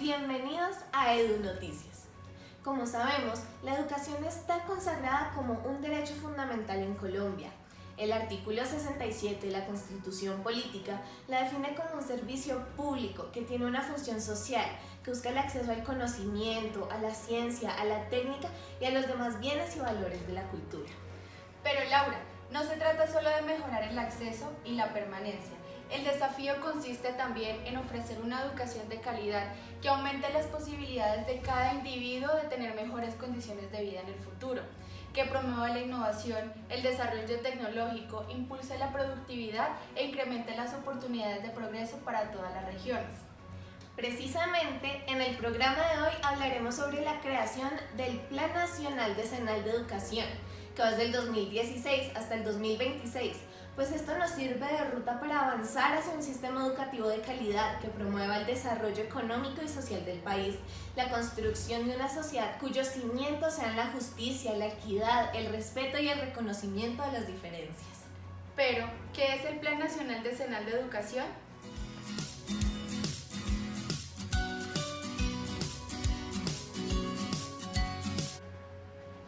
Bienvenidos a Edu Noticias. Como sabemos, la educación está consagrada como un derecho fundamental en Colombia. El artículo 67 de la Constitución Política la define como un servicio público que tiene una función social, que busca el acceso al conocimiento, a la ciencia, a la técnica y a los demás bienes y valores de la cultura. Pero Laura, no se trata solo de mejorar el acceso y la permanencia. El desafío consiste también en ofrecer una educación de calidad que aumente las posibilidades de cada individuo de tener mejores condiciones de vida en el futuro, que promueva la innovación, el desarrollo tecnológico, impulse la productividad e incremente las oportunidades de progreso para todas las regiones. Precisamente, en el programa de hoy hablaremos sobre la creación del Plan Nacional Decenal de Educación, que va desde el 2016 hasta el 2026, pues esto nos sirve de ruta para avanzar hacia un sistema educativo de calidad que promueva el desarrollo económico y social del país, la construcción de una sociedad cuyos cimientos sean la justicia, la equidad, el respeto y el reconocimiento de las diferencias. Pero, ¿qué es el Plan Nacional Decenal de Educación?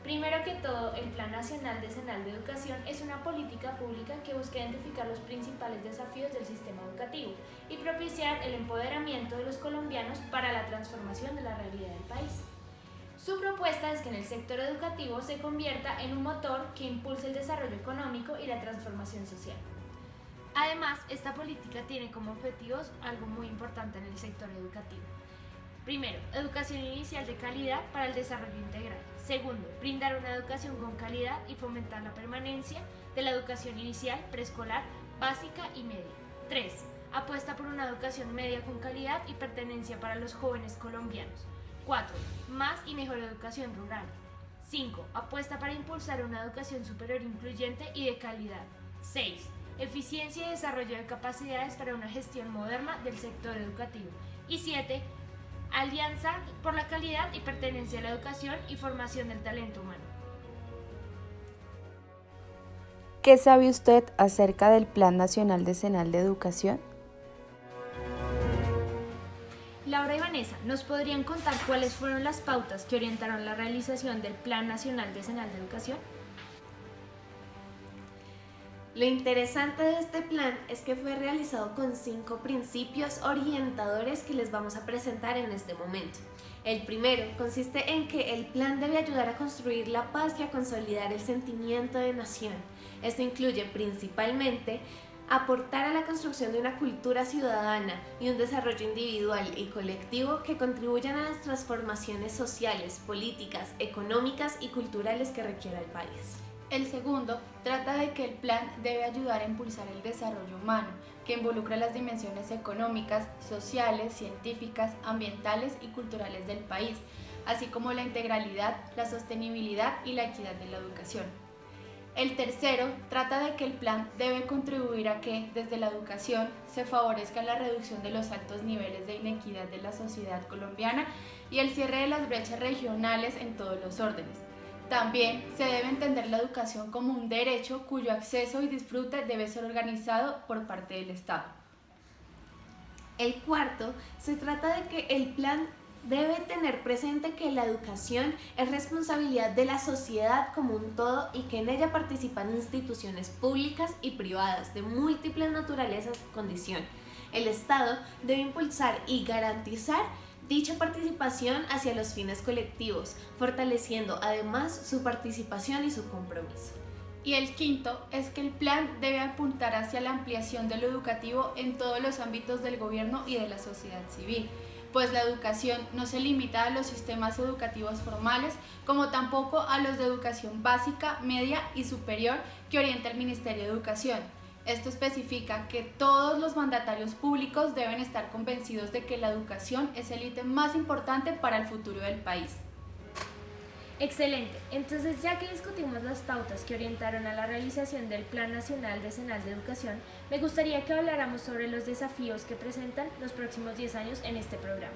Primero que todo, el Plan Nacional Decenal de Educación es una política pública que busca identificar los principales desafíos del sistema educativo y propiciar el empoderamiento de los colombianos para la transformación de la realidad del país. Su propuesta es que en el sector educativo se convierta en un motor que impulse el desarrollo económico y la transformación social. Además, esta política tiene como objetivos algo muy importante en el sector educativo. Primero, educación inicial de calidad para el desarrollo integral. Segundo, brindar una educación con calidad y fomentar la permanencia de la educación inicial, preescolar, básica y media. 3. Apuesta por una educación media con calidad y pertenencia para los jóvenes colombianos. 4. Más y mejor educación rural. 5. Apuesta para impulsar una educación superior incluyente y de calidad. 6. Eficiencia y desarrollo de capacidades para una gestión moderna del sector educativo. Y 7. Alianza por la calidad y pertenencia a la educación y formación del talento humano. ¿Qué sabe usted acerca del Plan Nacional Decenal de Educación? Laura y Vanessa, ¿nos podrían contar cuáles fueron las pautas que orientaron la realización del Plan Nacional Decenal de Educación? Lo interesante de este plan es que fue realizado con 5 principios orientadores que les vamos a presentar en este momento. El primero consiste en que el plan debe ayudar a construir la paz y a consolidar el sentimiento de nación. Esto incluye principalmente aportar a la construcción de una cultura ciudadana y un desarrollo individual y colectivo que contribuyan a las transformaciones sociales, políticas, económicas y culturales que requiera el país. El segundo trata de que el plan debe ayudar a impulsar el desarrollo humano, que involucra las dimensiones económicas, sociales, científicas, ambientales y culturales del país, así como la integralidad, la sostenibilidad y la equidad de la educación. El tercero trata de que el plan debe contribuir a que, desde la educación, se favorezca la reducción de los altos niveles de inequidad de la sociedad colombiana y el cierre de las brechas regionales en todos los órdenes. También se debe entender la educación como un derecho cuyo acceso y disfrute debe ser organizado por parte del Estado. El cuarto, se trata de que el plan debe tener presente que la educación es responsabilidad de la sociedad como un todo y que en ella participan instituciones públicas y privadas de múltiples naturalezas y condición. El Estado debe impulsar y garantizar dicha participación hacia los fines colectivos, fortaleciendo además su participación y su compromiso. Y el quinto es que el plan debe apuntar hacia la ampliación de lo educativo en todos los ámbitos del gobierno y de la sociedad civil, pues la educación no se limita a los sistemas educativos formales, como tampoco a los de educación básica, media y superior que orienta el Ministerio de Educación. Esto especifica que todos los mandatarios públicos deben estar convencidos de que la educación es el ítem más importante para el futuro del país. Excelente, entonces ya que discutimos las pautas que orientaron a la realización del Plan Nacional Decenal de Educación, me gustaría que habláramos sobre los desafíos que presentan los próximos 10 años en este programa.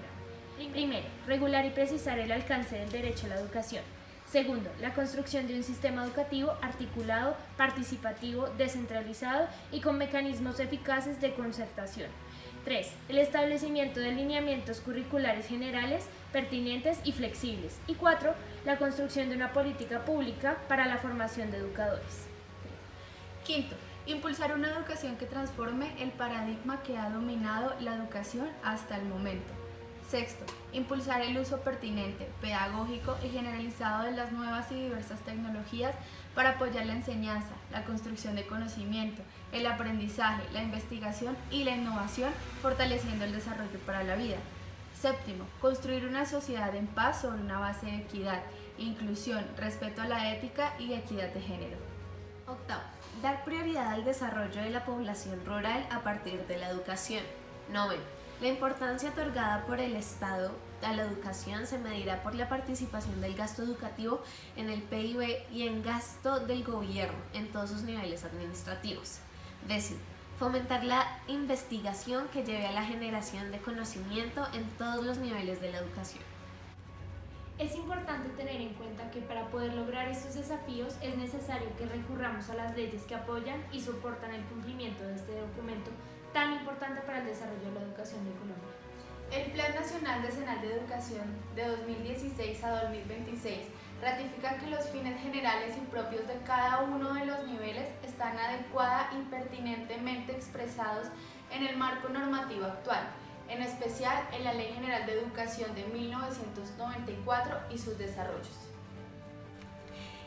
Primero, regular y precisar el alcance del derecho a la educación. Segundo, la construcción de un sistema educativo articulado, participativo, descentralizado y con mecanismos eficaces de concertación. 3. El establecimiento de lineamientos curriculares generales, pertinentes y flexibles. Y 4. La construcción de una política pública para la formación de educadores. Quinto, impulsar una educación que transforme el paradigma que ha dominado la educación hasta el momento. Sexto, impulsar el uso pertinente, pedagógico y generalizado de las nuevas y diversas tecnologías para apoyar la enseñanza, la construcción de conocimiento, el aprendizaje, la investigación y la innovación, fortaleciendo el desarrollo para la vida. Séptimo, construir una sociedad en paz sobre una base de equidad, inclusión, respeto a la ética y equidad de género. Octavo, dar prioridad al desarrollo de la población rural a partir de la educación. Noveno, la importancia otorgada por el Estado a la educación se medirá por la participación del gasto educativo en el PIB y en gasto del gobierno en todos sus niveles administrativos. Décimo, fomentar la investigación que lleve a la generación de conocimiento en todos los niveles de la educación. Es importante tener en cuenta que para poder lograr estos desafíos es necesario que recurramos a las leyes que apoyan y soportan el cumplimiento de este documento tan importante para el desarrollo de la educación de Colombia. El Plan Nacional Decenal de Educación de 2016 a 2026 ratifica que los fines generales y propios de cada uno de los niveles están adecuada y pertinentemente expresados en el marco normativo actual, en especial en la Ley General de Educación de 1994 y sus desarrollos.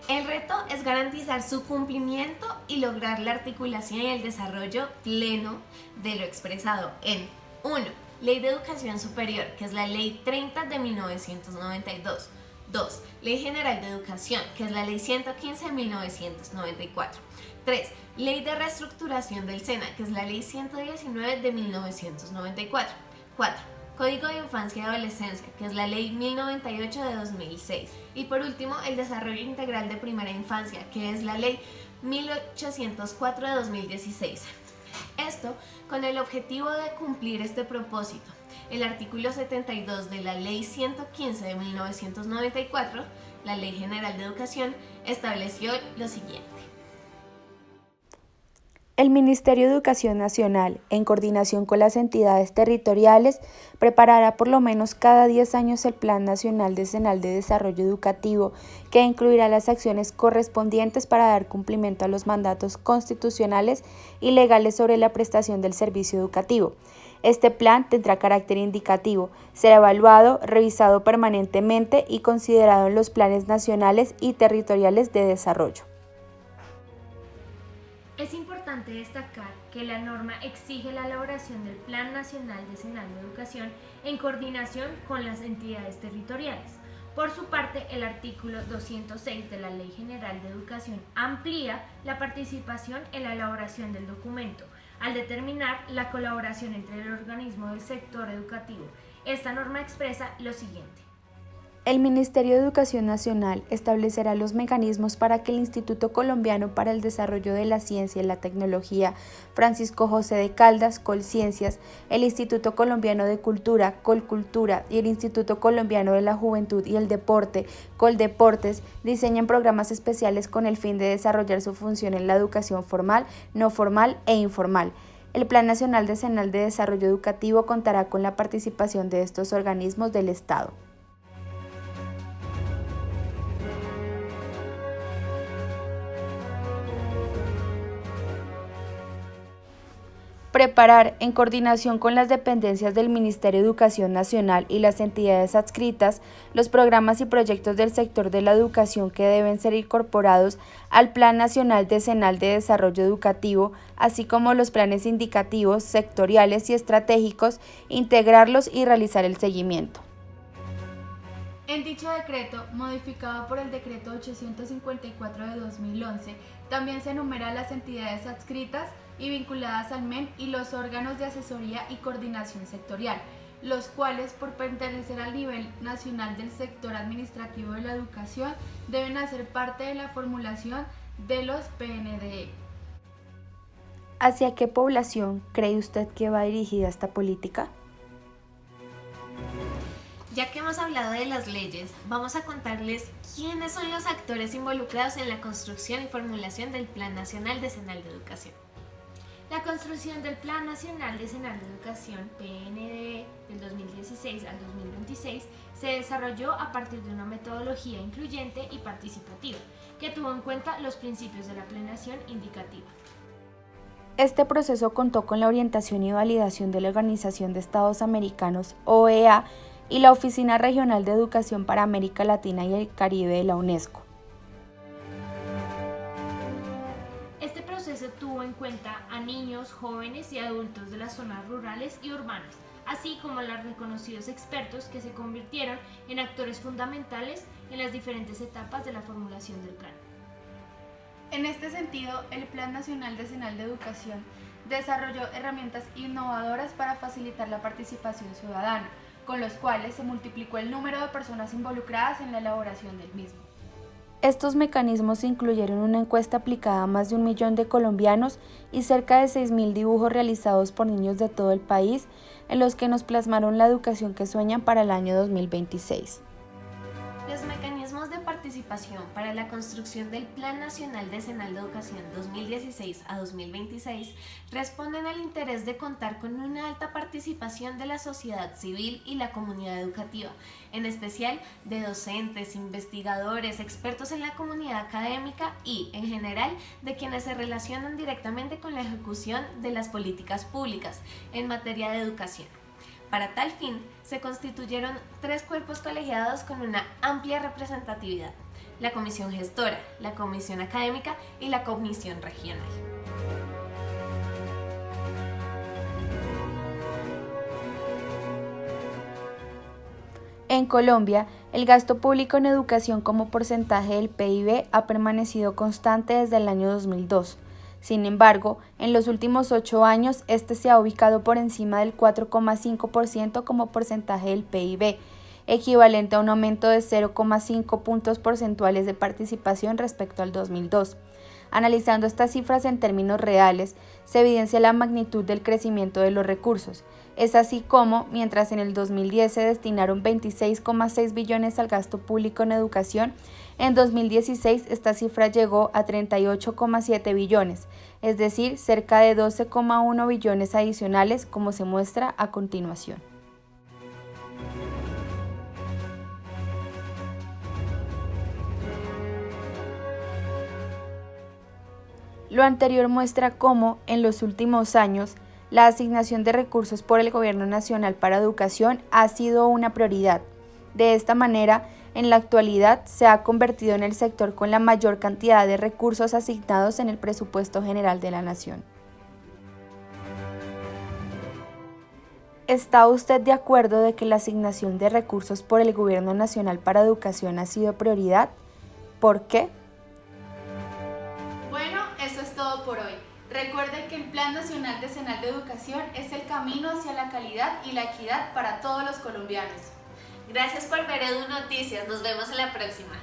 El reto es garantizar su cumplimiento y lograr la articulación y el desarrollo pleno de lo expresado en 1. Ley de Educación Superior, que es la Ley 30 de 1992. 2. Ley General de Educación, que es la Ley 115 de 1994. 3. Ley de Reestructuración del SENA, que es la Ley 119 de 1994. 4. Código de Infancia y Adolescencia, que es la Ley 1098 de 2006. Y por último, el Desarrollo Integral de Primera Infancia, que es la Ley 1804 de 2016. Esto con el objetivo de cumplir este propósito. El artículo 72 de la Ley 115 de 1994, la Ley General de Educación, estableció lo siguiente. El Ministerio de Educación Nacional, en coordinación con las entidades territoriales, preparará por lo menos cada 10 años el Plan Nacional Decenal de Desarrollo Educativo, que incluirá las acciones correspondientes para dar cumplimiento a los mandatos constitucionales y legales sobre la prestación del servicio educativo. Este plan tendrá carácter indicativo, será evaluado, revisado permanentemente y considerado en los planes nacionales y territoriales de desarrollo. Es importante destacar que la norma exige la elaboración del Plan Nacional Decenal de Educación en coordinación con las entidades territoriales. Por su parte, el artículo 206 de la Ley General de Educación amplía la participación en la elaboración del documento, al determinar la colaboración entre el organismo del sector educativo. Esta norma expresa lo siguiente. El Ministerio de Educación Nacional establecerá los mecanismos para que el Instituto Colombiano para el Desarrollo de la Ciencia y la Tecnología, Francisco José de Caldas, Colciencias, el Instituto Colombiano de Cultura, Colcultura, y el Instituto Colombiano de la Juventud y el Deporte, Coldeportes, diseñen programas especiales con el fin de desarrollar su función en la educación formal, no formal e informal. El Plan Nacional Decenal de Desarrollo Educativo contará con la participación de estos organismos del Estado. Preparar, en coordinación con las dependencias del Ministerio de Educación Nacional y las entidades adscritas, los programas y proyectos del sector de la educación que deben ser incorporados al Plan Nacional Decenal de Desarrollo Educativo, así como los planes indicativos, sectoriales y estratégicos, integrarlos y realizar el seguimiento. En dicho decreto, modificado por el Decreto 854 de 2011, también se enumeran las entidades adscritas y vinculadas al MEN y los órganos de asesoría y coordinación sectorial, los cuales, por pertenecer al nivel nacional del sector administrativo de la educación, deben hacer parte de la formulación de los PNDE. ¿Hacia qué población cree usted que va dirigida esta política? Ya que hemos hablado de las leyes, vamos a contarles quiénes son los actores involucrados en la construcción y formulación del Plan Nacional Decenal de Educación. La construcción del Plan Nacional Decenal de Educación, PNDE, del 2016 al 2026, se desarrolló a partir de una metodología incluyente y participativa, que tuvo en cuenta los principios de la planeación indicativa. Este proceso contó con la orientación y validación de la Organización de Estados Americanos, OEA, y la Oficina Regional de Educación para América Latina y el Caribe de la UNESCO. Este proceso tuvo en cuenta a niños, jóvenes y adultos de las zonas rurales y urbanas, así como a los reconocidos expertos que se convirtieron en actores fundamentales en las diferentes etapas de la formulación del plan. En este sentido, el Plan Nacional Decenal de Educación desarrolló herramientas innovadoras para facilitar la participación ciudadana, con los cuales se multiplicó el número de personas involucradas en la elaboración del mismo. Estos mecanismos incluyeron una encuesta aplicada a más de 1 millón de colombianos y cerca de 6.000 dibujos realizados por niños de todo el país, en los que nos plasmaron la educación que sueñan para el año 2026. Los mecanismos de participación para la construcción del Plan Nacional Decenal de Educación 2016 a 2026 responden al interés de contar con una alta participación de la sociedad civil y la comunidad educativa, en especial de docentes, investigadores, expertos en la comunidad académica y, en general, de quienes se relacionan directamente con la ejecución de las políticas públicas en materia de educación. Para tal fin, se constituyeron 3 cuerpos colegiados con una amplia representatividad: la Comisión Gestora, la Comisión Académica y la Comisión Regional. En Colombia, el gasto público en educación como porcentaje del PIB ha permanecido constante desde el año 2002. Sin embargo, en los últimos 8 años, este se ha ubicado por encima del 4,5% como porcentaje del PIB, equivalente a un aumento de 0,5 puntos porcentuales de participación respecto al 2002. Analizando estas cifras en términos reales, se evidencia la magnitud del crecimiento de los recursos. Es así como, mientras en el 2010 se destinaron 26,6 billones al gasto público en educación, en 2016 esta cifra llegó a 38,7 billones, es decir, cerca de 12,1 billones adicionales, como se muestra a continuación. Lo anterior muestra cómo, en los últimos años, la asignación de recursos por el Gobierno Nacional para Educación ha sido una prioridad. De esta manera, en la actualidad se ha convertido en el sector con la mayor cantidad de recursos asignados en el presupuesto general de la Nación. ¿Está usted de acuerdo de que la asignación de recursos por el Gobierno Nacional para Educación ha sido prioridad? ¿Por qué? Bueno, eso es todo por hoy. Recuerde que el Plan Nacional Decenal de Educación es el camino hacia la calidad y la equidad para todos los colombianos. Gracias por ver Edu Noticias, nos vemos en la próxima.